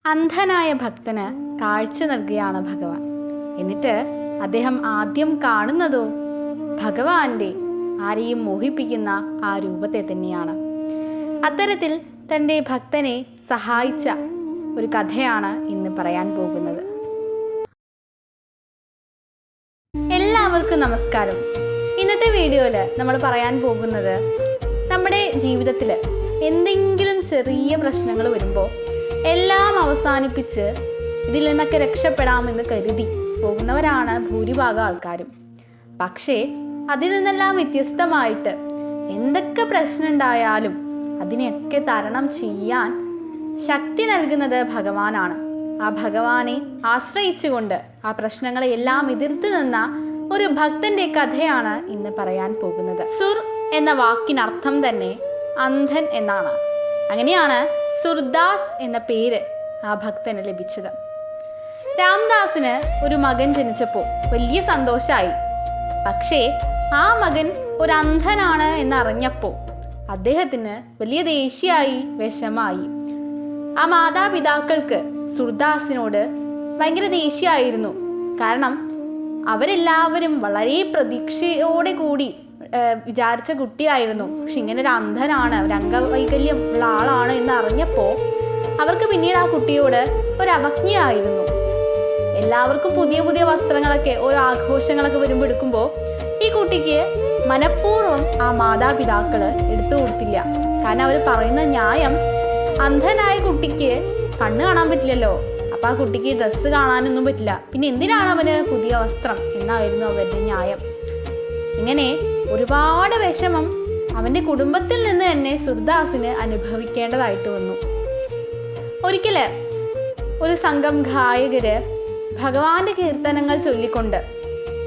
അന്ധനായ ഭക്തന് കാഴ്ച നൽകുകയാണ് ഭഗവാൻ. എന്നിട്ട് അദ്ദേഹം ആദ്യം കാണുന്നതോ ഭഗവാന്റെ ആരെയും മോഹിപ്പിക്കുന്ന ആ രൂപത്തെ തന്നെയാണ്. അത്തരത്തിൽ തൻ്റെ ഭക്തനെ സഹായിച്ച ഒരു കഥയാണ് ഇന്ന് പറയാൻ പോകുന്നത്. എല്ലാവർക്കും നമസ്കാരം. ഇന്നത്തെ വീഡിയോയിൽ നമ്മൾ പറയാൻ പോകുന്നത് നമ്മുടെ ജീവിതത്തിൽ എന്തെങ്കിലും ചെറിയ പ്രശ്നങ്ങൾ വരുമ്പോൾ എല്ലാം അവസാനിപ്പിച്ച് ഇതിൽ നിന്നൊക്കെ രക്ഷപ്പെടാമെന്ന് കരുതി പോകുന്നവരാണ് ഭൂരിഭാഗം ആൾക്കാരും. പക്ഷേ അതിൽ നിന്നെല്ലാം വ്യത്യസ്തമായിട്ട് എന്തൊക്കെ പ്രശ്നം ഉണ്ടായാലും അതിനെയൊക്കെ തരണം ചെയ്യാൻ ശക്തി നൽകുന്നത് ഭഗവാനാണ്. ആ ഭഗവാനെ ആശ്രയിച്ചുകൊണ്ട് ആ പ്രശ്നങ്ങളെ എല്ലാം എതിർത്ത് നിന്ന ഒരു ഭക്തന്റെ കഥയാണ് ഇന്ന് പറയാൻ പോകുന്നത്. സുർ എന്ന വാക്കിനർത്ഥം തന്നെ അന്ധൻ എന്നാണ്. അങ്ങനെയാണ് സുർദാസ് എന്ന പേര് ആ ഭക്തന് ലഭിച്ചത്. രാംദാസിന് ഒരു മകൻ ജനിച്ചപ്പോൾ വലിയ സന്തോഷമായി. പക്ഷേ ആ മകൻ ഒരു അന്ധനാണ് എന്നറിഞ്ഞപ്പോൾ അദ്ദേഹത്തിന് വലിയ ദേഷ്യമായി, വിഷമായി. ആ മാതാപിതാക്കൾക്ക് സുർദാസിനോട് ഭയങ്കര ദേഷ്യമായിരുന്നു. കാരണം അവരെല്ലാവരും വളരെ പ്രതീക്ഷയോടെ കൂടി വിചാരിച്ച കുട്ടിയായിരുന്നു. പക്ഷെ ഇങ്ങനെ ഒരു അന്ധനാണ്, ഒരു അംഗവൈകല്യം ഉള്ള ആളാണ് എന്ന് അറിഞ്ഞപ്പോൾ അവർക്ക് പിന്നീട് ആ കുട്ടിയോട് ഒരു അവജ്ഞയായിരുന്നു. എല്ലാവർക്കും പുതിയ പുതിയ വസ്ത്രങ്ങളൊക്കെ ഓരോ ആഘോഷങ്ങളൊക്കെ വരുമ്പോൾ എടുക്കുമ്പോൾ ഈ കുട്ടിക്ക് മനഃപൂർവ്വം ആ മാതാപിതാക്കൾ എടുത്തു കൊടുത്തില്ല. കാരണം അവർ പറയുന്ന ന്യായം, അന്ധനായ കുട്ടിക്ക് കണ്ണ് കാണാൻ പറ്റില്ലല്ലോ, അപ്പം ആ കുട്ടിക്ക് ഡ്രസ്സ് കാണാനൊന്നും പറ്റില്ല, പിന്നെ എന്തിനാണ് അവന് പുതിയ വസ്ത്രം എന്നായിരുന്നു അവരുടെ ന്യായം. ഇങ്ങനെ ഒരുപാട് വിഷമം അവൻ്റെ കുടുംബത്തിൽ നിന്ന് തന്നെ സുർദാസിന് അനുഭവിക്കേണ്ടതായിട്ട് വന്നു. ഒരിക്കൽ ഒരു സംഘം ഗായകര് ഭഗവാന്റെ കീർത്തനങ്ങൾ ചൊല്ലിക്കൊണ്ട്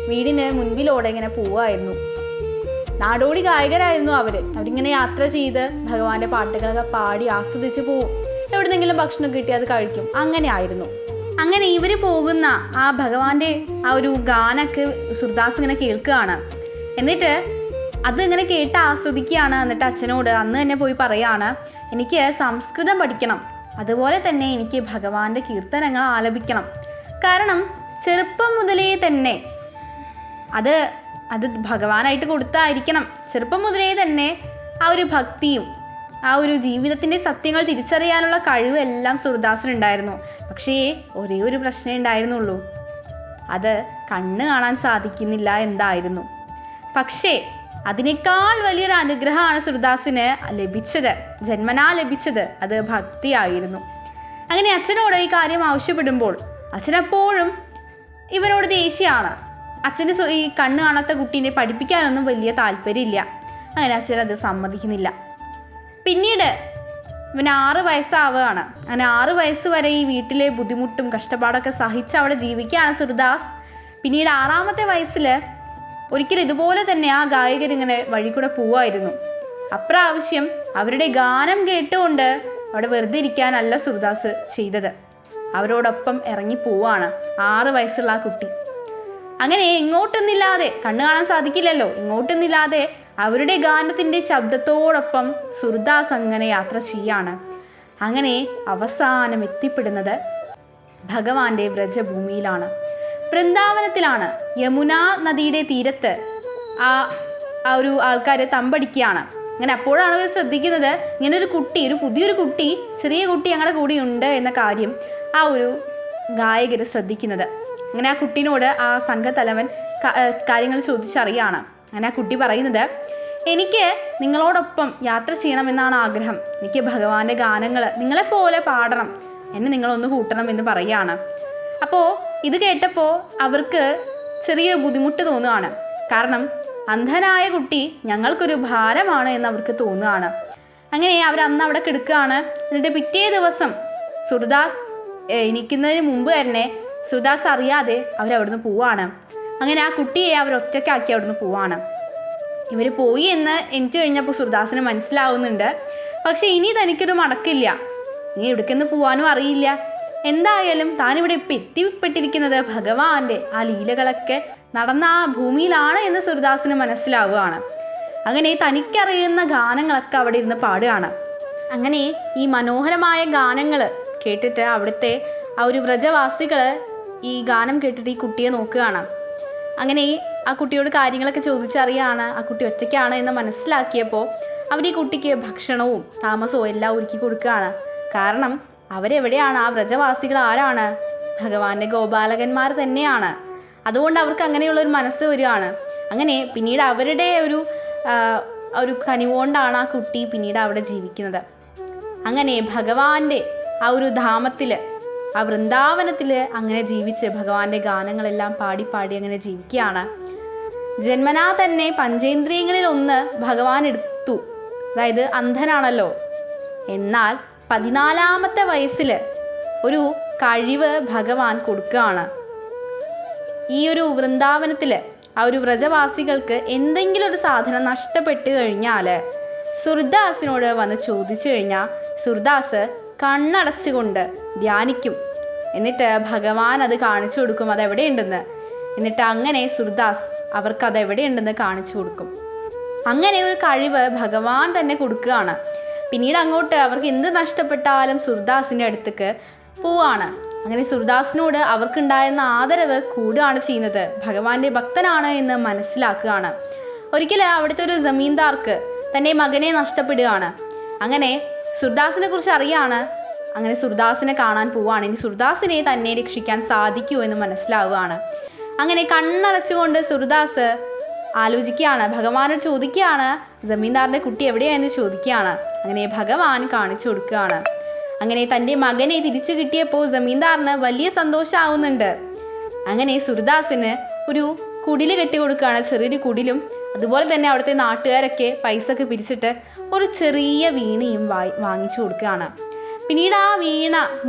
വീടിന് മുൻപിലൂടെ ഇങ്ങനെ പോവായിരുന്നു. നാടോടി ഗായകരായിരുന്നു അവരിങ്ങനെ യാത്ര ചെയ്ത് ഭഗവാന്റെ പാട്ടുകളൊക്കെ പാടി ആസ്വദിച്ച് പോവും. എവിടെന്നെങ്കിലും ഭക്ഷണം കിട്ടി അത് കഴിക്കും. അങ്ങനെ ആയിരുന്നു. അങ്ങനെ ഇവർ പോകുന്ന ആ ഭഗവാന്റെ ആ ഒരു ഗാനൊക്കെ സുർദാസ് ഇങ്ങനെ കേൾക്കുകയാണ്. എന്നിട്ട് അത് ഇങ്ങനെ കേട്ട് ആസ്വദിക്കുകയാണ്. എന്നിട്ട് അച്ഛനോട് അന്ന് തന്നെ പോയി പറയാണ്, എനിക്ക് സംസ്കൃതം പഠിക്കണം, അതുപോലെ തന്നെ എനിക്ക് ഭഗവാന്റെ കീർത്തനങ്ങൾ ആലപിക്കണം. കാരണം ചെറുപ്പം മുതലേ തന്നെ അത് ഭഗവാനായിട്ട് കൊടുത്തായിരിക്കണം. ചെറുപ്പം മുതലേ തന്നെ ആ ഒരു ഭക്തിയും ആ ഒരു ജീവിതത്തിൻ്റെ സത്യങ്ങൾ തിരിച്ചറിയാനുള്ള കഴിവ് എല്ലാം സുർദാസിനുണ്ടായിരുന്നു. പക്ഷേ ഒരേ ഒരു പ്രശ്നമേ ഉണ്ടായിരുന്നുള്ളൂ, അത് കണ്ണ് കാണാൻ സാധിക്കുന്നില്ല എന്തായിരുന്നു. പക്ഷേ അതിനേക്കാൾ വലിയൊരു അനുഗ്രഹമാണ് സുർദാസിന് ലഭിച്ചത്, ജന്മനാ ലഭിച്ചത്. അത് ഭക്തിയായിരുന്നു. അങ്ങനെ അച്ഛനോട് ഈ കാര്യം ആവശ്യപ്പെടുമ്പോൾ അച്ഛനെപ്പോഴും ഇവനോട് ദേഷ്യമാണ്. അച്ഛന് ഈ കണ്ണ് കാണാത്ത കുട്ടീനെ പഠിപ്പിക്കാനൊന്നും വലിയ താല്പര്യമില്ല. അങ്ങനെ അച്ഛൻ അത് സമ്മതിക്കുന്നില്ല. പിന്നീട് ഇവന് 6 വയസ്സാവുകയാണ്. അങ്ങനെ 6 വയസ്സ് വരെ ഈ വീട്ടിലെ ബുദ്ധിമുട്ടും കഷ്ടപ്പാടൊക്കെ സഹിച്ച് അവിടെ ജീവിക്കുകയാണ് സുർദാസ്. പിന്നീട് 6ാമത്തെ വയസ്സിൽ ഒരിക്കലും ഇതുപോലെ തന്നെ ആ ഗായകരിങ്ങനെ വഴി കൂടെ പോവായിരുന്നു. അപ്രാവശ്യം അവരുടെ ഗാനം കേട്ടുകൊണ്ട് അവിടെ വെറുതെ ഇരിക്കാനല്ല സുർദാസ് ചെയ്തത്, അവരോടൊപ്പം ഇറങ്ങി പോവാണ് 6 വയസ്സുള്ള ആ കുട്ടി. അങ്ങനെ എങ്ങോട്ടൊന്നില്ലാതെ, കണ്ണ് കാണാൻ സാധിക്കില്ലല്ലോ, എങ്ങോട്ടൊന്നില്ലാതെ അവരുടെ ഗാനത്തിൻ്റെ ശബ്ദത്തോടൊപ്പം സുർദാസ് അങ്ങനെ യാത്ര ചെയ്യാണ്. അങ്ങനെ അവസാനം എത്തിപ്പെടുന്നത് ഭഗവാന്റെ വ്രജഭൂമിയിലാണ്, വൃന്ദാവനത്തിലാണ്. യമുന നദിയുടെ തീരത്ത് ആ ഒരു ആൾക്കാർ തമ്പടിക്കുകയാണ്. അങ്ങനെ അപ്പോഴാണ് അവർ ശ്രദ്ധിക്കുന്നത്, ഇങ്ങനൊരു കുട്ടി, ഒരു പുതിയൊരു കുട്ടി, ചെറിയ കുട്ടി ഞങ്ങളുടെ കൂടെ ഉണ്ട് എന്ന കാര്യം ആ ഒരു ഗായകർ ശ്രദ്ധിക്കുന്നത്. അങ്ങനെ ആ കുട്ടീനോട് ആ സംഘത്തലവൻ കാര്യങ്ങൾ ചോദിച്ചറിയാണ്. അങ്ങനെ ആ കുട്ടി പറയുന്നത്, എനിക്ക് നിങ്ങളോടൊപ്പം യാത്ര ചെയ്യണമെന്നാണ് ആഗ്രഹം, എനിക്ക് ഭഗവാന്റെ ഗാനങ്ങൾ നിങ്ങളെപ്പോലെ പാടണം, എന്നെ നിങ്ങളൊന്ന് കൂട്ടണം എന്ന് പറയുകയാണ്. അപ്പോൾ ഇത് കേട്ടപ്പോൾ അവർക്ക് ചെറിയൊരു ബുദ്ധിമുട്ട് തോന്നുകയാണ്. കാരണം അന്ധനായ കുട്ടി ഞങ്ങൾക്കൊരു ഭാരമാണ് എന്ന് അവർക്ക് തോന്നുകയാണ്. അങ്ങനെ അവരന്ന് അവിടെ കിടക്കുകയാണ്. എന്നിട്ട് പിറ്റേ ദിവസം സുർദാസ് എണീക്കുന്നതിന് മുമ്പ് തന്നെ സുർദാസ് അറിയാതെ അവരവിടുന്ന് പോവാണ്. അങ്ങനെ ആ കുട്ടിയെ അവരൊറ്റയ്ക്കാക്കി അവിടുന്ന് പോവാണ്. ഇവർ പോയി എന്ന് എനിക്ക് കഴിഞ്ഞപ്പോൾ സുർദാസിന് മനസ്സിലാവുന്നുണ്ട്. പക്ഷേ ഇനി തനിക്കൊരു മടക്കില്ല, ഇനി എവിടേക്കെന്ന് പോവാനും അറിയില്ല. എന്തായാലും താനിവിടെ ഇപ്പം എത്തിപ്പെട്ടിരിക്കുന്നത് ഭഗവാന്റെ ആ ലീലകളൊക്കെ നടന്ന ആ ഭൂമിയിലാണ് എന്ന് സുർദാസിന് മനസ്സിലാവുകയാണ്. അങ്ങനെ തനിക്കറിയുന്ന ഗാനങ്ങളൊക്കെ അവിടെ ഇരുന്ന് പാടുകയാണ്. അങ്ങനെ ഈ മനോഹരമായ ഗാനങ്ങൾ കേട്ടിട്ട് അവിടുത്തെ ആ ഒരു വ്രജവാസികൾ ഈ ഗാനം കേട്ടിട്ട് ഈ കുട്ടിയെ നോക്കുകയാണ്. അങ്ങനെ ആ കുട്ടിയോട് കാര്യങ്ങളൊക്കെ ചോദിച്ചറിയാണ്. ആ കുട്ടി ഒറ്റയ്ക്കാണ് എന്ന് മനസ്സിലാക്കിയപ്പോൾ അവർ ഈ കുട്ടിക്ക് ഭക്ഷണവും താമസവും എല്ലാം ഒരുക്കി കൊടുക്കുകയാണ്. കാരണം അവരെവിടെയാണ്? ആ വ്രജവാസികൾ ആരാണ്? ഭഗവാന്റെ ഗോപാലകന്മാർ തന്നെയാണ്. അതുകൊണ്ട് അവർക്ക് അങ്ങനെയുള്ളൊരു മനസ്സ് വരികയാണ്. അങ്ങനെ പിന്നീട് അവരുടെ ഒരു കനിവുകൊണ്ടാണ് ആ കുട്ടി പിന്നീട് അവിടെ ജീവിക്കുന്നത്. അങ്ങനെ ഭഗവാന്റെ ആ ഒരു ധാമത്തിൽ, ആ വൃന്ദാവനത്തിൽ അങ്ങനെ ജീവിച്ച് ഭഗവാന്റെ ഗാനങ്ങളെല്ലാം പാടി പാടി അങ്ങനെ ജീവിക്കുകയാണ്. ജന്മനാ തന്നെ പഞ്ചേന്ദ്രിയങ്ങളിൽ ഒന്ന് ഭഗവാൻ എടുത്തു. അതായത് അന്ധനാണല്ലോ. എന്നാൽ 14-ാമത്തെ വയസ്സിൽ ഒരു കഴിവ് ഭഗവാൻ കൊടുക്കുകയാണ്. ഈ ഒരു വൃന്ദാവനത്തിൽ ആ ഒരു വ്രജവാസികൾക്ക് എന്തെങ്കിലും ഒരു സാധനം നഷ്ടപ്പെട്ട് കഴിഞ്ഞാൽ സുർദാസിനോട് വന്ന് ചോദിച്ചു കഴിഞ്ഞാൽ സുർദാസ് കണ്ണടച്ചുകൊണ്ട് ധ്യാനിക്കും. എന്നിട്ട് ഭഗവാൻ അത് കാണിച്ചു കൊടുക്കും, അതെവിടെയുണ്ടെന്ന്. എന്നിട്ട് അങ്ങനെ സുർദാസ് അവർക്ക് അതെവിടെയുണ്ടെന്ന് കാണിച്ചു കൊടുക്കും. അങ്ങനെ ഒരു കഴിവ് ഭഗവാൻ തന്നെ കൊടുക്കുകയാണ്. പിന്നീട് അങ്ങോട്ട് അവർക്ക് എന്ത് നഷ്ടപ്പെട്ടാലും സുർദാസിൻ്റെ അടുത്തേക്ക് പോവാണ്. അങ്ങനെ സുർദാസിനോട് അവർക്കുണ്ടായിരുന്ന ആദരവ് കൂടുകയാണ് ചെയ്യുന്നത്. ഭഗവാന്റെ ഭക്തനാണ് എന്ന് മനസ്സിലാക്കുകയാണ്. ഒരിക്കൽ അവിടുത്തെ ഒരു ജമീന്ദാർക്ക് തൻ്റെ മകനെ നഷ്ടപ്പെടുകയാണ്. അങ്ങനെ സുർദാസിനെ കുറിച്ച് അറിയാണ്. അങ്ങനെ സുർദാസിനെ കാണാൻ പോവുകയാണ്. ഇനി സുർദാസിനെ തന്നെ രക്ഷിക്കാൻ സാധിക്കുമോ എന്ന് മനസ്സിലാവുകയാണ്. അങ്ങനെ കണ്ണടച്ചുകൊണ്ട് സുർദാസ് ആലോചിക്കുകയാണ്. ഭഗവാനോട് ചോദിക്കുകയാണ്, ജമീന്ദാറിൻ്റെ കുട്ടി എവിടെയാണെന്ന് ചോദിക്കുകയാണ്. അങ്ങനെ ഭഗവാൻ കാണിച്ചു കൊടുക്കുകയാണ്. അങ്ങനെ തൻ്റെ മകനെ തിരിച്ചു കിട്ടിയപ്പോൾ ജമീന്ദാറിന് വലിയ സന്തോഷമാവുന്നുണ്ട്. അങ്ങനെ സുർദാസിന് ഒരു കുടിൽ കെട്ടി കൊടുക്കുകയാണ്, ചെറിയൊരു കുടിലും. അതുപോലെ തന്നെ അവിടുത്തെ നാട്ടുകാരൊക്കെ പൈസ ഒക്കെ പിരിച്ചിട്ട് ഒരു ചെറിയ വീണയും വാങ്ങിച്ചു കൊടുക്കുകയാണ്. പിന്നീട് ആ വീണ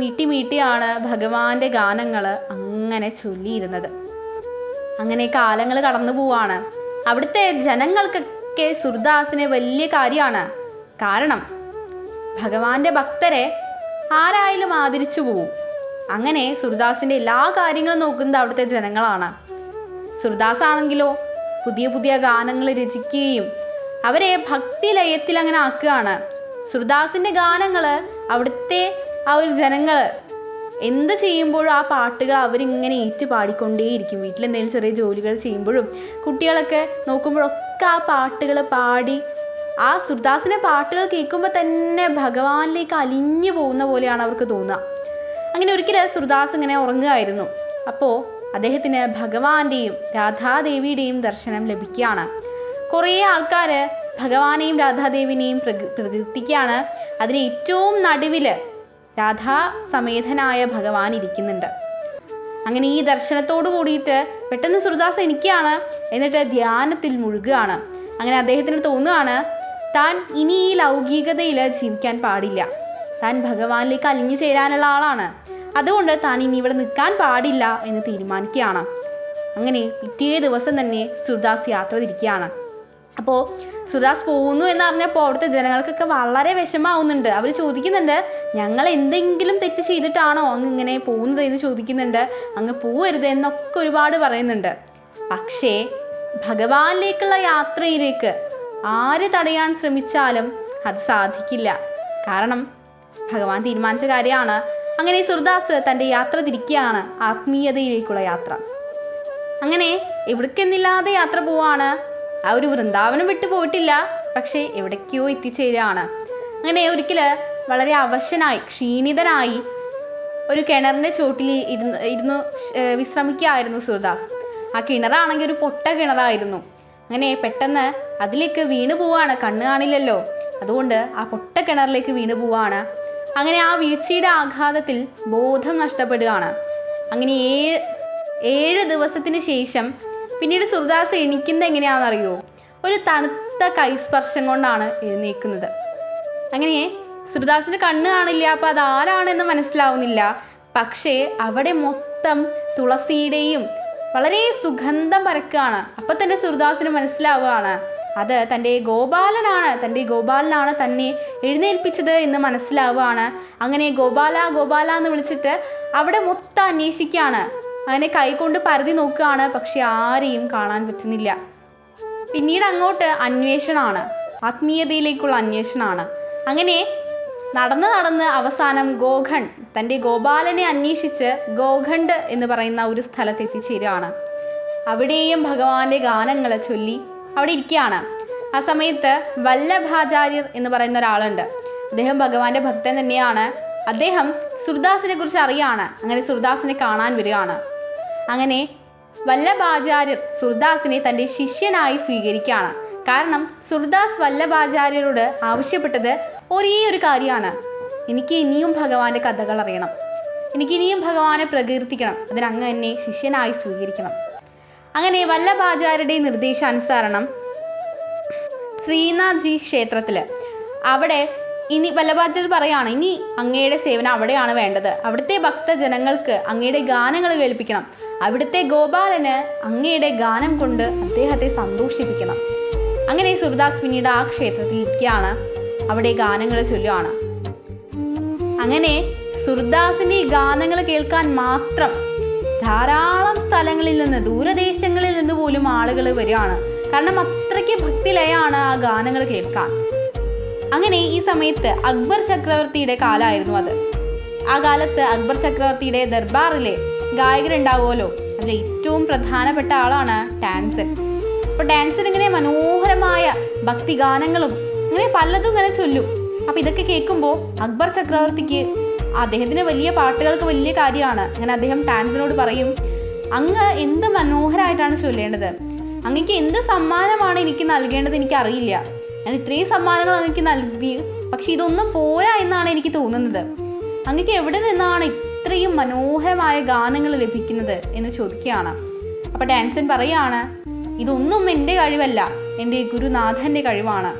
മീട്ടിയാണ് ഭഗവാന്റെ ഗാനങ്ങൾ അങ്ങനെ ചൊല്ലിയിരുന്നത്. അങ്ങനെ കാലങ്ങൾ കടന്നു പോവാണ്. അവിടുത്തെ ജനങ്ങൾക്കൊക്കെ സുർദാസിനെ വലിയ കാര്യമാണ്. കാരണം ഭഗവാന്റെ ഭക്തരെ ആരായാലും ആദരിച്ചു പോവും. അങ്ങനെ സുർദാസിൻ്റെ എല്ലാ കാര്യങ്ങളും നോക്കുന്നത് അവിടുത്തെ ജനങ്ങളാണ്. സുർദാസ് ആണെങ്കിലോ പുതിയ പുതിയ ഗാനങ്ങൾ രചിക്കുകയും അവരെ ഭക്തി ലയത്തിൽ അങ്ങനെ ആക്കുകയാണ്. സുർദാസിൻ്റെ ഗാനങ്ങൾ അവിടുത്തെ ആ ഒരു ജനങ്ങൾ എന്ത് ചെയ്യുമ്പോഴും ആ പാട്ടുകൾ അവരിങ്ങനെ ഏറ്റുപാടിക്കൊണ്ടേയിരിക്കും. വീട്ടിലെന്തെങ്കിലും ചെറിയ ജോലികൾ ചെയ്യുമ്പോഴും കുട്ടികളൊക്കെ നോക്കുമ്പോഴൊക്കെ ആ പാട്ടുകൾ പാടി, ആ സുർദാസിൻ്റെ പാട്ടുകൾ കേൾക്കുമ്പോൾ തന്നെ ഭഗവാനിലേക്ക് അലിഞ്ഞു പോകുന്ന പോലെയാണ് അവർക്ക് തോന്നുക. അങ്ങനെ ഒരിക്കലും സുർദാസ് ഇങ്ങനെ ഉറങ്ങുകയായിരുന്നു. അപ്പോൾ അദ്ദേഹത്തിന് ഭഗവാന്റെയും രാധാദേവിയുടെയും ദർശനം ലഭിക്കുകയാണ്. കുറേ ആൾക്കാർ ഭഗവാനെയും രാധാദേവിനെയും പ്രകീർത്തിക്കുകയാണ്. അതിന് ഏറ്റവും നടുവിൽ രാധാസമേതനായ ഭഗവാൻ ഇരിക്കുന്നുണ്ട്. അങ്ങനെ ഈ ദർശനത്തോട് കൂടിയിട്ട് പെട്ടെന്ന് സുർദാസ് എണിക്കുകയാണ്. എന്നിട്ട് ധ്യാനത്തിൽ മുഴുകുകയാണ്. അങ്ങനെ അദ്ദേഹത്തിന് തോന്നുകയാണ് താൻ ഇനി ഈ ലൗകികതയിൽ ജീവിക്കാൻ പാടില്ല. താൻ ഭഗവാനിലേക്ക് അലിഞ്ഞു ചേരാനുള്ള ആളാണ്. അതുകൊണ്ട് താൻ ഇനി ഇവിടെ നിൽക്കാൻ പാടില്ല എന്ന് തീരുമാനിക്കുകയാണ്. അങ്ങനെ പിറ്റേ ദിവസം തന്നെ സുർദാസ് യാത്ര തിരിക്കുകയാണ്. അപ്പോൾ സുർദാസ് പോകുന്നു എന്നറിഞ്ഞപ്പോൾ അവിടുത്തെ ജനങ്ങൾക്കൊക്കെ വളരെ വിഷമാവുന്നുണ്ട്. അവർ ചോദിക്കുന്നുണ്ട്, ഞങ്ങൾ എന്തെങ്കിലും തെറ്റ് ചെയ്തിട്ടാണോ അങ്ങ് ഇങ്ങനെ പോകുന്നത് എന്ന് ചോദിക്കുന്നുണ്ട്. അങ്ങ് പോവരുത് എന്നൊക്കെ ഒരുപാട് പറയുന്നുണ്ട്. പക്ഷേ ഭഗവാനിലേക്കുള്ള യാത്രയിലേക്ക് ആര് തടയാൻ ശ്രമിച്ചാലും അത് സാധിക്കില്ല. കാരണം ഭഗവാൻ തീരുമാനിച്ച കാര്യമാണ്. അങ്ങനെ സുർദാസ് തൻ്റെ യാത്ര തിരിക്കുകയാണ്, ആത്മീയതയിലേക്കുള്ള യാത്ര. അങ്ങനെ എവിടേക്കെന്നില്ലാതെ യാത്ര പോവാണ്. ആ ഒരു വൃന്ദാവനം വിട്ടു പോയിട്ടില്ല, പക്ഷേ എവിടേക്കോ എത്തിച്ചേരുകയാണ്. അങ്ങനെ ഒരിക്കൽ വളരെ അവശനായി ക്ഷീണിതനായി ഒരു കിണറിൻ്റെ ചോട്ടിൽ ഇരുന്ന് വിശ്രമിക്കുകയായിരുന്നു സുർദാസ്. ആ കിണറാണെങ്കിൽ ഒരു പൊട്ട കിണറായിരുന്നു. അങ്ങനെ പെട്ടെന്ന് അതിലേക്ക് വീണു പോവാണ്. കണ്ണ് കാണില്ലല്ലോ, അതുകൊണ്ട് ആ പൊട്ട കിണറിലേക്ക് വീണു പോവാണ്. അങ്ങനെ ആ വീഴ്ചയുടെ ആഘാതത്തിൽ ബോധം നഷ്ടപ്പെടുകയാണ്. അങ്ങനെ 7 ദിവസത്തിന് ശേഷം പിന്നീട് സുർദാസ് എണീക്കുന്നത് എങ്ങനെയാണെന്നറിയോ? ഒരു തണുത്ത കൈസ്പർശം കൊണ്ടാണ് എഴുന്നേൽക്കുന്നത്. അങ്ങനെ സുർദാസിന് കണ്ണ് കാണില്ല, അപ്പോൾ അതാരാണെന്ന് മനസ്സിലാവുന്നില്ല. പക്ഷേ അവിടെ മൊത്തം തുളസിയുടെയും വളരെ സുഗന്ധം പരക്കുകയാണ്. അപ്പം തന്നെ സുർദാസിന് മനസ്സിലാവുകയാണ് അത് തൻ്റെ ഗോപാലനാണ് തന്നെ എഴുന്നേൽപ്പിച്ചത് എന്ന് മനസ്സിലാവുകയാണ്. അങ്ങനെ ഗോപാല എന്ന് വിളിച്ചിട്ട് അവിടെ മൊത്തം അന്വേഷിക്കുകയാണ്. അങ്ങനെ കൈകൊണ്ട് പരതി നോക്കുകയാണ്, പക്ഷെ ആരെയും കാണാൻ പറ്റുന്നില്ല. പിന്നീട് അങ്ങോട്ട് അന്വേഷണമാണ്, ആത്മീയതയിലേക്കുള്ള അന്വേഷണമാണ്. അങ്ങനെ നടന്ന് അവസാനം ഗോഖൺ തൻ്റെ ഗോപാലനെ അന്വേഷിച്ച് ഗോഖണ്ഡ് എന്ന് പറയുന്ന ഒരു സ്ഥലത്ത് എത്തിച്ചേരുകയാണ്. അവിടെയും ഭഗവാന്റെ ഗാനങ്ങൾ ചൊല്ലി അവിടെ ഇരിക്കുകയാണ്. ആ സമയത്ത് വല്ലഭാചാര്യർ എന്ന് പറയുന്ന ഒരാളുണ്ട്. അദ്ദേഹം ഭഗവാന്റെ ഭക്തൻ തന്നെയാണ്. അദ്ദേഹം സുർദാസിനെ കുറിച്ച് അറിയാണ്. അങ്ങനെ സുർദാസിനെ കാണാൻ വരികയാണ്. അങ്ങനെ വല്ലഭാചാര്യർ സുർദാസിനെ തൻ്റെ ശിഷ്യനായി സ്വീകരിക്കുകയാണ്. കാരണം സുർദാസ് വല്ലഭാചാര്യരോട് ആവശ്യപ്പെട്ടത് ഒരേ ഒരു കാര്യമാണ്, എനിക്ക് ഇനിയും ഭഗവാന്റെ കഥകൾ അറിയണം, എനിക്ക് ഇനിയും ഭഗവാനെ പ്രകീർത്തിക്കണം, അതിനങ്ങ് എന്നെ ശിഷ്യനായി സ്വീകരിക്കണം. അങ്ങനെ വല്ലഭാചാര്യരുടെ നിർദ്ദേശാനുസരണം ശ്രീനാഥ്ജി ക്ഷേത്രത്തിൽ അവിടെ ഇനി വല്ലഭാചാര്യർ പറയാണ്, ഇനി അങ്ങയുടെ സേവനം അവിടെയാണ് വേണ്ടത്. അവിടുത്തെ ഭക്തജനങ്ങൾക്ക് അങ്ങയുടെ ഗാനങ്ങൾ കേൾപ്പിക്കണം. അവിടുത്തെ ഗോപാലന് അങ്ങയുടെ ഗാനം കൊണ്ട് അദ്ദേഹത്തെ സന്തോഷിപ്പിക്കണം. അങ്ങനെ സുർദാസ് പിന്നീട് ആ ക്ഷേത്രത്തിൽ ഇരിക്കുകയാണ്, അവിടെ ഗാനങ്ങൾ ചൊല്ലുകയാണ്. അങ്ങനെ സുർദാസിൻ്റെ ഈ ഗാനങ്ങൾ കേൾക്കാൻ മാത്രം ധാരാളം സ്ഥലങ്ങളിൽ നിന്ന്, ദൂരദേശങ്ങളിൽ നിന്ന് പോലും ആളുകൾ വരികയാണ്. കാരണം അത്രയ്ക്ക് ഭക്തിലയാണ് ആ ഗാനങ്ങൾ കേൾക്കാൻ. അങ്ങനെ ഈ സമയത്ത് അക്ബർ ചക്രവർത്തിയുടെ കാലമായിരുന്നു അത്. ആ കാലത്ത് അക്ബർ ചക്രവർത്തിയുടെ ദർബാറിലെ ഗായകരുണ്ടാവുമല്ലോ, അതിൽ ഏറ്റവും പ്രധാനപ്പെട്ട ആളാണ് ടാൻസൻ. അപ്പോൾ ടാൻസൻ ഇങ്ങനെ മനോഹരമായ ഭക്തിഗാനങ്ങളും ഇങ്ങനെ പലതും ഇങ്ങനെ ചൊല്ലും. അപ്പോൾ ഇതൊക്കെ കേൾക്കുമ്പോൾ അക്ബർ ചക്രവർത്തിക്ക് അദ്ദേഹത്തിന് വലിയ പാട്ടുകൾക്ക് വലിയ കാര്യമാണ്. അങ്ങനെ അദ്ദേഹം ടാൻസനോട് പറയും, അങ്ങ് എന്ത് മനോഹരമായിട്ടാണ് ചൊല്ലേണ്ടത്, അങ്ങക്ക് എന്ത് സമ്മാനമാണ് എനിക്ക് നൽകേണ്ടത് എനിക്കറിയില്ല. ഞാൻ ഇത്രയും സമ്മാനങ്ങൾ അങ്ങക്ക് നൽകി, പക്ഷെ ഇതൊന്നും പോരാ എന്നാണ് എനിക്ക് തോന്നുന്നത്. അങ്ങക്ക് എവിടെ നിന്നാണ് ഇത്രയും മനോഹരമായ ഗാനങ്ങൾ ലഭിക്കുന്നത് എന്ന് ചോദിക്കുകയാണ്. അപ്പോൾ ടാൻസൻ പറയാണ്, ഇതൊന്നും എൻ്റെ കഴിവല്ല, എൻ്റെ ഗുരുനാഥൻ്റെ കഴിവാണ്.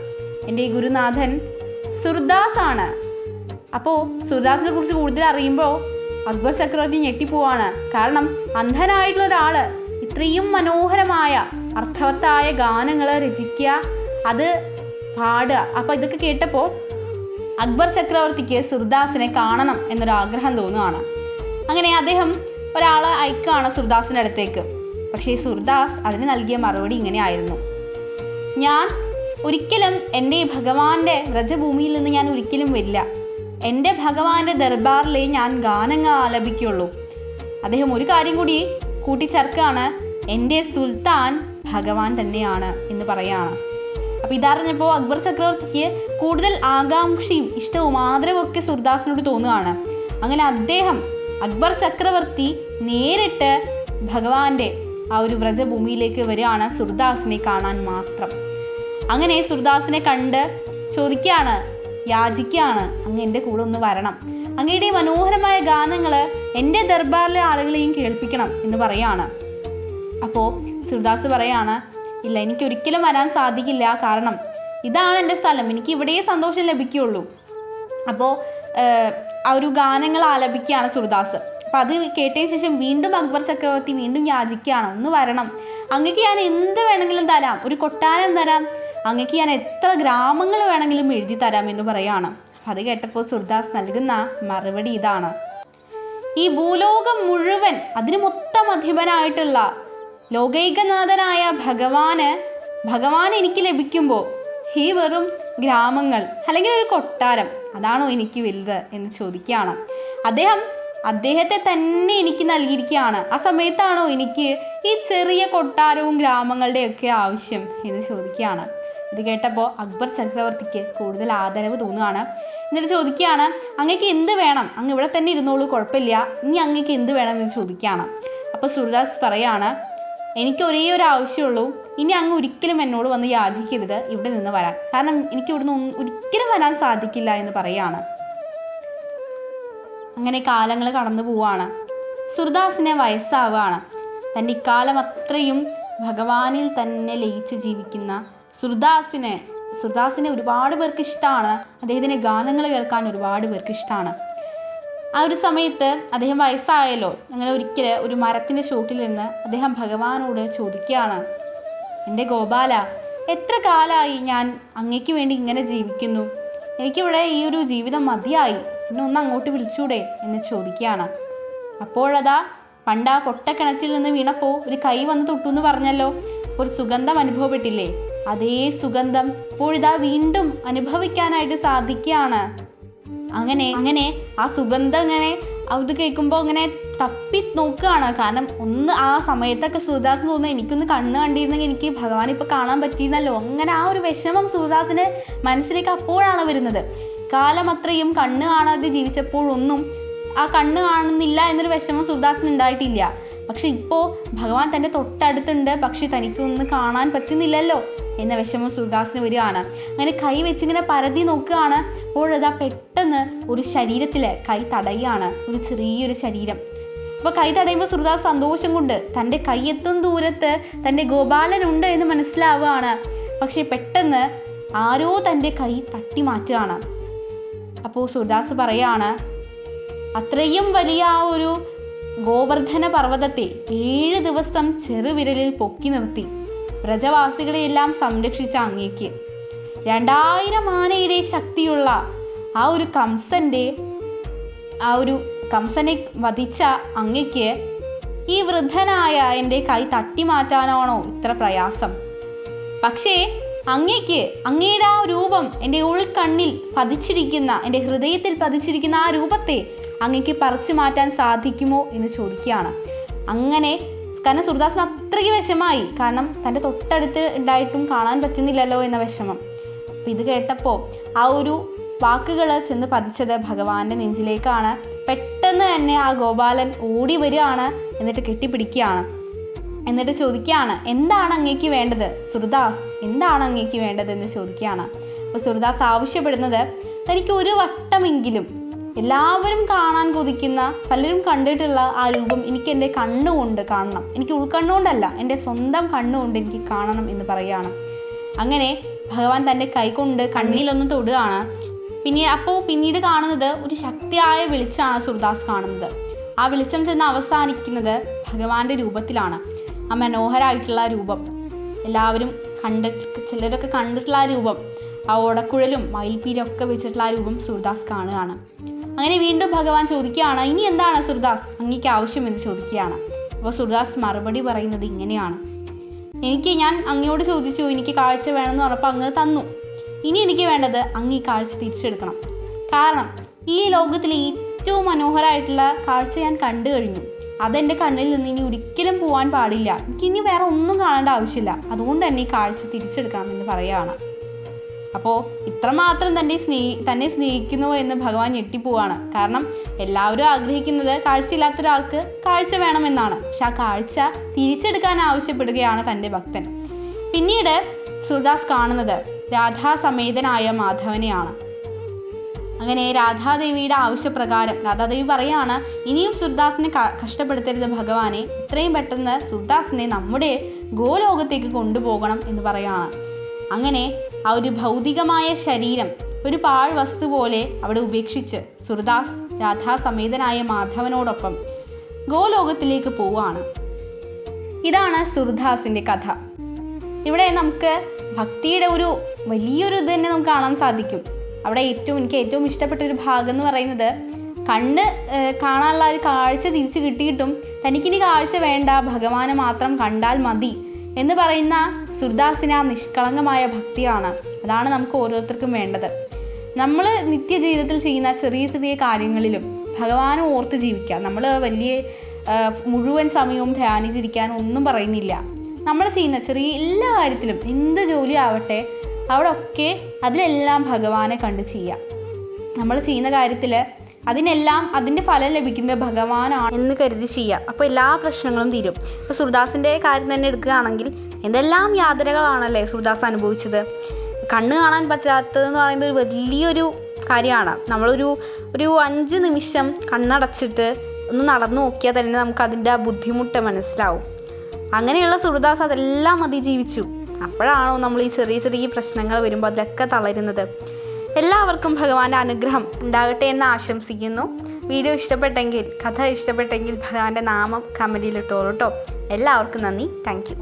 എൻ്റെ ഗുരുനാഥൻ സുർദാസ് ആണ്. അപ്പോൾ സുർദാസിനെ കുറിച്ച് കൂടുതൽ അറിയുമ്പോൾ അക്ബർ ചക്രവർത്തി ഞെട്ടിപ്പോവാണ്. കാരണം അന്ധനായിട്ടുള്ള ഒരാൾ ഇത്രയും മനോഹരമായ അർത്ഥവത്തായ ഗാനങ്ങൾ രചിക്കുക, അത് പാടുക. അപ്പോൾ ഇതൊക്കെ കേട്ടപ്പോൾ അക്ബർ ചക്രവർത്തിക്ക് സുർദാസിനെ കാണണം എന്നൊരാഗ്രഹം തോന്നുകയാണ്. അങ്ങനെ അദ്ദേഹം ഒരാളെ അയക്കുകയാണ് സുർദാസിൻ്റെ അടുത്തേക്ക്. പക്ഷേ സുർദാസ് അതിന് നൽകിയ മറുപടി ഇങ്ങനെയായിരുന്നു, ഞാൻ ഒരിക്കലും എൻ്റെ ഭഗവാന്റെ വ്രജഭൂമിയിൽ നിന്ന് ഞാൻ ഒരിക്കലും വരില്ല. എൻ്റെ ഭഗവാന്റെ ദർബാറിലേ ഞാൻ ഗാനങ്ങൾ ആലപിക്കുള്ളൂ. അദ്ദേഹം ഒരു കാര്യം കൂടി കൂട്ടിച്ചേർക്കുകയാണ്, എൻ്റെ സുൽത്താൻ ഭഗവാൻ തന്നെയാണ് എന്ന് പറയുകയാണ്. അപ്പോൾ ഇതറിഞ്ഞപ്പോൾ അക്ബർ ചക്രവർത്തിക്ക് കൂടുതൽ ആകാംക്ഷയും ഇഷ്ടവും ആദരവും ഒക്കെ സുർദാസിനോട് തോന്നുകയാണ്. അങ്ങനെ അദ്ദേഹം അക്ബർ ചക്രവർത്തി നേരിട്ട് ഭഗവാന്റെ ആ ഒരു വ്രജഭൂമിയിലേക്ക് വരികയാണ് സുർദാസിനെ കാണാൻ മാത്രം. അങ്ങനെ സുർദാസിനെ കണ്ട് ചോദിക്കുകയാണ്, യാചിക്കുകയാണ്, അങ്ങ് എൻ്റെ കൂടെ ഒന്ന് വരണം, അങ്ങയുടെ മനോഹരമായ ഗാനങ്ങൾ എൻ്റെ ദർബാറിലെ ആളുകളെയും കേൾപ്പിക്കണം എന്ന് പറയാണ്. അപ്പോൾ സുർദാസ് പറയാണ്, ഇല്ല, എനിക്കൊരിക്കലും വരാൻ സാധിക്കില്ല, കാരണം ഇതാണ് എൻ്റെ സ്ഥലം, എനിക്ക് ഇവിടെയേ സന്തോഷം ലഭിക്കുകയുള്ളൂ. അപ്പോൾ ആ ഒരു ഗാനങ്ങൾ ആലപിക്കുകയാണ് സുർദാസ്. അപ്പോൾ അത് കേട്ടതിന് ശേഷം വീണ്ടും അക്ബർ ചക്രവർത്തി വീണ്ടും യാചിക്കുകയാണ്, ഒന്ന് വരണം, അങ്ങക്ക് ഞാൻ എന്ത് വേണമെങ്കിലും തരാം, ഒരു കൊട്ടാരം തരാം, അങ്ങക്ക് ഞാൻ എത്ര ഗ്രാമങ്ങൾ വേണമെങ്കിലും എഴുതി തരാം എന്ന് പറയുകയാണ്. അപ്പം അത് കേട്ടപ്പോൾ സുർദാസ് നൽകുന്ന മറുപടി ഇതാണ്, ഈ ഭൂലോകം മുഴുവൻ അതിന് മൊത്തം അധിപനായിട്ടുള്ള ലോകൈകനാഥനായ ഭഗവാൻ എനിക്ക് ലഭിക്കുമ്പോൾ ഈ വെറും ഗ്രാമങ്ങൾ അല്ലെങ്കിൽ ഒരു കൊട്ടാരം അതാണോ എനിക്ക് വലുത് എന്ന് ചോദിക്കുകയാണ്. അദ്ദേഹത്തെ തന്നെ എനിക്ക് നൽകിയിരിക്കുകയാണ്. ആ സമയത്താണോ എനിക്ക് ഈ ചെറിയ കൊട്ടാരവും ഗ്രാമങ്ങളുടെയൊക്കെ ആവശ്യം എന്ന് ചോദിക്കുകയാണ്. ഇത് കേട്ടപ്പോൾ അക്ബർ ചക്രവർത്തിക്ക് കൂടുതൽ ആദരവ് തോന്നുകയാണ്. എന്നിട്ട് ചോദിക്കുകയാണ്, അങ്ങക്ക് എന്ത് വേണം, അങ്ങ് ഇവിടെ തന്നെ ഇരുന്നോളൂ, കുഴപ്പമില്ല, ഇനി അങ്ങക്ക് എന്ത് വേണം എന്ന് ചോദിക്കുകയാണ്. അപ്പോൾ സുർദാസ് പറയാണ്, എനിക്ക് ഒരേ ഒരു ആവശ്യമുള്ളൂ, ഇനി അങ്ങ് ഒരിക്കലും എന്നോട് വന്ന് യാചിക്കരുത് ഇവിടെ നിന്ന് വരാൻ, കാരണം എനിക്ക് ഇവിടുന്ന് ഒരിക്കലും വരാൻ സാധിക്കില്ല എന്ന് പറയുകയാണ്. അങ്ങനെ കാലങ്ങൾ കടന്നു പോവുകയാണ്. സുർദാസിനെ വയസ്സാവുകയാണ്. തൻ്റെ ഇക്കാലം അത്രയും ഭഗവാനിൽ തന്നെ ലയിച്ച് ജീവിക്കുന്ന സുർദാസിനെ ഒരുപാട് പേർക്ക് ഇഷ്ടമാണ്. അദ്ദേഹത്തിൻ്റെ ഗാനങ്ങൾ കേൾക്കാൻ ഒരുപാട് പേർക്ക് ഇഷ്ടമാണ്. ആ ഒരു സമയത്ത് അദ്ദേഹം വയസ്സായല്ലോ. അങ്ങനെ ഒരിക്കൽ ഒരു മരത്തിൻ്റെ ചോട്ടിൽ നിന്ന് അദ്ദേഹം ഭഗവാനോട് ചോദിക്കുകയാണ്, എൻ്റെ ഗോപാല, എത്ര കാലമായി ഞാൻ അങ്ങയ്ക്ക് വേണ്ടി ഇങ്ങനെ ജീവിക്കുന്നു, എനിക്കിവിടെ ഈ ഒരു ജീവിതം മതിയായി, എന്നെ ഒന്ന് അങ്ങോട്ട് വിളിച്ചൂടെ എന്ന് ചോദിക്കുകയാണ്. അപ്പോഴതാ പണ്ട് ആ പൊട്ടക്കിണറ്റിൽ നിന്ന് വീണപ്പോൾ ഒരു കൈ വന്ന് തൊട്ടു എന്ന് പറഞ്ഞല്ലോ, ഒരു സുഗന്ധം അനുഭവപ്പെട്ടില്ലേ, അതേ സുഗന്ധം ഇപ്പോഴിതാ വീണ്ടും അനുഭവിക്കാനായിട്ട് സാധിക്കുകയാണ്. അങ്ങനെ ആ സുഗന്ധം ഇങ്ങനെ അത് കേൾക്കുമ്പോൾ ഇങ്ങനെ തപ്പി നോക്കുകയാണ്. കാരണം ഒന്ന് ആ സമയത്തൊക്കെ സൂര്യദാസ് തോന്നുന്നു എനിക്കൊന്ന് കണ്ണ് കണ്ടിരുന്നെങ്കിൽ എനിക്ക് ഭഗവാൻ ഇപ്പോൾ കാണാൻ പറ്റിയിരുന്നല്ലോ. അങ്ങനെ ആ ഒരു വിഷമം സൂര്യദാസിന് മനസ്സിലേക്ക് അപ്പോഴാണ് വരുന്നത്. കാലം അത്രയും കണ്ണ് കാണാതെ ജീവിച്ചപ്പോഴൊന്നും ആ കണ്ണ് കാണുന്നില്ല എന്നൊരു വിഷമം സൂര്യദാസിന് ഉണ്ടായിട്ടില്ല. പക്ഷെ ഇപ്പോൾ ഭഗവാൻ തൻ്റെ തൊട്ടടുത്തുണ്ട്, പക്ഷെ തനിക്കൊന്നും കാണാൻ പറ്റുന്നില്ലല്ലോ എന്ന വിഷമം സൂര്യദാസിന് വരികയാണ്. അങ്ങനെ കൈ വെച്ചിങ്ങനെ പരതി നോക്കുകയാണ്. അപ്പോഴതാ പെട്ടെന്ന് ഒരു ശരീരത്തിൽ കൈ തടയുകയാണ്, ഒരു ചെറിയൊരു ശരീരം. അപ്പോൾ കൈ തടയുമ്പോൾ സൂര്യദാസ് സന്തോഷം കൊണ്ട് തൻ്റെ കൈയെത്തും ദൂരത്ത് തൻ്റെ ഗോപാലനുണ്ട് എന്ന് മനസ്സിലാവുകയാണ്. പക്ഷെ പെട്ടെന്ന് ആരോ തൻ്റെ കൈ തട്ടി മാറ്റുകയാണ്. അപ്പോൾ സൂര്യദാസ് പറയാണ്, അത്രയും വലിയ ആ ഒരു ഗോവർദ്ധന പർവ്വതത്തെ 7 ദിവസം ചെറുവിരലിൽ പൊക്കി നിർത്തി പ്രജവാസികളെയെല്ലാം സംരക്ഷിച്ച അങ്ങേക്ക് 2000 ആനയുടെ ശക്തിയുള്ള ആ ഒരു കംസനെ വധിച്ച അങ്ങയ്ക്ക് ഈ വൃദ്ധനായ എൻ്റെ കൈ തട്ടി മാറ്റാനാണോ ഇത്ര പ്രയാസം? പക്ഷേ അങ്ങയുടെ ആ രൂപം എൻ്റെ ഉൾക്കണ്ണിൽ പതിച്ചിരിക്കുന്ന, എൻ്റെ ഹൃദയത്തിൽ പതിച്ചിരിക്കുന്ന ആ രൂപത്തെ അങ്ങയ്ക്ക് പറിച്ചു മാറ്റാൻ സാധിക്കുമോ എന്ന് ചോദിക്കുകയാണ്. കാരണം സൂര്യദാസിന് അത്രയ്ക്ക് വിഷമായി. കാരണം തൻ്റെ തൊട്ടടുത്ത് ഉണ്ടായിട്ടും കാണാൻ പറ്റുന്നില്ലല്ലോ എന്ന വിഷമം. അപ്പോൾ ഇത് കേട്ടപ്പോൾ ആ ഒരു വാക്കുകൾ ചെന്ന് പതിച്ചത് ഭഗവാന്റെ നെഞ്ചിലേക്കാണ്. പെട്ടെന്ന് തന്നെ ആ ഗോപാലൻ ഓടി വരികയാണ്, എന്നിട്ട് കെട്ടിപ്പിടിക്കുകയാണ്. എന്നിട്ട് ചോദിക്കുകയാണ്, എന്താണ് അങ്ങേക്ക് വേണ്ടത് സൂര്യദാസ്, എന്താണ് അങ്ങേക്ക് വേണ്ടത് എന്ന് ചോദിക്കുകയാണ്. അപ്പോൾ സൂര്യദാസ് ആവശ്യപ്പെടുന്നത്, തനിക്ക് ഒരു വട്ടമെങ്കിലും എല്ലാവരും കാണാൻ കൊതിക്കുന്ന, പലരും കണ്ടിട്ടുള്ള ആ രൂപം എനിക്ക് എൻ്റെ കണ്ണുകൊണ്ട് കാണണം. എനിക്ക് ഉൾക്കണ്ണുകൊണ്ടല്ല, എൻ്റെ സ്വന്തം കണ്ണുകൊണ്ട് എനിക്ക് കാണണം എന്ന് പറയുകയാണ്. അങ്ങനെ ഭഗവാൻ തൻ്റെ കൈകൊണ്ട് കണ്ണിലൊന്ന് തൊടുകയാണ്. പിന്നീട് കാണുന്നത് ഒരു ശക്തിയായ വെളിച്ചമാണ് സൂര്യദാസ് കാണുന്നത്. ആ വെളിച്ചം ചെന്ന് അവസാനിക്കുന്നത് ഭഗവാന്റെ രൂപത്തിലാണ്. ആ മനോഹരമായിട്ടുള്ള രൂപം എല്ലാവരും ചിലരൊക്കെ കണ്ടിട്ടുള്ള ആ രൂപം, ആ ഓടക്കുഴലും മയിൽപ്പീരൊക്കെ വെച്ചിട്ടുള്ള ആ രൂപം സൂര്യദാസ് കാണുകയാണ്. അങ്ങനെ വീണ്ടും ഭഗവാൻ ചോദിക്കുകയാണ്, ഇനി എന്താണ് സൂര്യദാസ് അങ്ങേക്ക് ആവശ്യമെന്ന് ചോദിക്കുകയാണ്. അപ്പോൾ സൂര്യദാസ് മറുപടി പറയുന്നത് ഇങ്ങനെയാണ്, ഞാൻ അങ്ങയോട് ചോദിച്ചു, എനിക്ക് കാഴ്ച വേണമെന്ന് പറഞ്ഞപ്പോൾ അങ്ങ് തന്നു. ഇനി എനിക്ക് വേണ്ടത് അങ്ങ് ഈ കാഴ്ച തിരിച്ചെടുക്കണം. കാരണം ഈ ലോകത്തിലെ ഏറ്റവും മനോഹരമായിട്ടുള്ള കാഴ്ച ഞാൻ കണ്ടു കഴിഞ്ഞു. അതെൻ്റെ കണ്ണിൽ നിന്ന് ഇനി ഒരിക്കലും പോകാൻ പാടില്ല. എനിക്കിനി വേറെ ഒന്നും കാണേണ്ട ആവശ്യമില്ല. അതുകൊണ്ട് തന്നെ ഈ കാഴ്ച തിരിച്ചെടുക്കണം എന്ന് പറയുകയാണ്. അപ്പോൾ ഇത്രമാത്രം തന്നെ സ്നേഹിക്കുന്നു എന്ന് ഭഗവാൻ ഞെട്ടിപ്പോവാണ്. കാരണം എല്ലാവരും ആഗ്രഹിക്കുന്നത് കാഴ്ചയില്ലാത്ത ഒരാൾക്ക് കാഴ്ച വേണമെന്നാണ്. പക്ഷെ ആ കാഴ്ച തിരിച്ചെടുക്കാൻ ആവശ്യപ്പെടുകയാണ് തൻ്റെ ഭക്തൻ. പിന്നീട് സൂര്യദാസ് കാണുന്നത് രാധാസമേതനായ മാധവനെയാണ്. അങ്ങനെ രാധാദേവിയുടെ ആവശ്യപ്രകാരം രാധാദേവി പറയാണ്, ഇനിയും സൂര്യദാസിനെ കഷ്ടപ്പെടുത്തരുത് ഭഗവാനെ, ഇത്രയും പെട്ടെന്ന് സൂര്യദാസിനെ നമ്മുടെ ഗോലോകത്തേക്ക് കൊണ്ടുപോകണം എന്ന് പറയാണ്. അങ്ങനെ ആ ഒരു ഭൗതികമായ ശരീരം ഒരു പാഴ് വസ്തു പോലെ അവിടെ ഉപേക്ഷിച്ച് സൂര്യദാസ് രാധാസമേതനായ മാധവനോടൊപ്പം ഗോലോകത്തിലേക്ക് പോവുകയാണ്. ഇതാണ് സൂര്യദാസിൻ്റെ കഥ. ഇവിടെ നമുക്ക് ഭക്തിയുടെ ഒരു വലിയൊരു ഇത് തന്നെ നമുക്ക് കാണാൻ സാധിക്കും. അവിടെ എനിക്ക് ഏറ്റവും ഇഷ്ടപ്പെട്ട ഒരു ഭാഗം എന്ന് പറയുന്നത്, കണ്ണ് കാണാനുള്ള ഒരു കാഴ്ച തിരിച്ചു കിട്ടിയിട്ടും തനിക്കിനി കാഴ്ച വേണ്ട, ഭഗവാനെ മാത്രം കണ്ടാൽ മതി എന്ന് പറയുന്ന സൂര്യദാസിന് ആ നിഷ്കളങ്കമായ ഭക്തിയാണ്. അതാണ് നമുക്ക് ഓരോരുത്തർക്കും വേണ്ടത്. നമ്മൾ നിത്യജീവിതത്തിൽ ചെയ്യുന്ന ചെറിയ ചെറിയ കാര്യങ്ങളിലും ഭഗവാനെ ഓർത്ത് ജീവിക്കുക. നമ്മൾ വലിയ മുഴുവൻ സമയവും ധ്യാനിച്ചിരിക്കാൻ ഒന്നും പറയുന്നില്ല. നമ്മൾ ചെയ്യുന്ന ചെറിയ എല്ലാ കാര്യത്തിലും, എന്ത് ജോലി ആവട്ടെ, അവിടെ അതിലെല്ലാം ഭഗവാനെ കണ്ട് ചെയ്യുക. നമ്മൾ ചെയ്യുന്ന കാര്യത്തിൽ അതിൻ്റെ ഫലം ലഭിക്കുന്നത് ഭഗവാനാണ് എന്ന് കരുതി ചെയ്യുക. അപ്പോൾ എല്ലാ പ്രശ്നങ്ങളും തീരും. ഇപ്പോൾ സൂര്യദാസിൻ്റെ കാര്യം തന്നെ എടുക്കുകയാണെങ്കിൽ എന്തെല്ലാം യാതനകളാണല്ലേ സൂര്യദാസ് അനുഭവിച്ചത്. കണ്ണ് കാണാൻ പറ്റാത്തതെന്ന് പറയുന്നത് ഒരു വലിയൊരു കാര്യമാണ്. നമ്മളൊരു 5 നിമിഷം കണ്ണടച്ചിട്ട് ഒന്ന് നടന്നു നോക്കിയാൽ തന്നെ നമുക്കതിൻ്റെ ആ ബുദ്ധിമുട്ട് മനസ്സിലാവും. അങ്ങനെയുള്ള സൂര്യദാസ് അതെല്ലാം അതിജീവിച്ചു. അപ്പോഴാണോ നമ്മൾ ഈ ചെറിയ ചെറിയ പ്രശ്നങ്ങൾ വരുമ്പോൾ അതിലൊക്കെ തളരുന്നത്. എല്ലാവർക്കും ഭഗവാന്റെ അനുഗ്രഹം ഉണ്ടാകട്ടെ എന്ന് ആശംസിക്കുന്നു. വീഡിയോ ഇഷ്ടപ്പെട്ടെങ്കിൽ, കഥ ഇഷ്ടപ്പെട്ടെങ്കിൽ ഭഗവാന്റെ നാമം കമൻറ്റിലിട്ടോളൂ കേട്ടോ. എല്ലാവർക്കും നന്ദി. Thank you.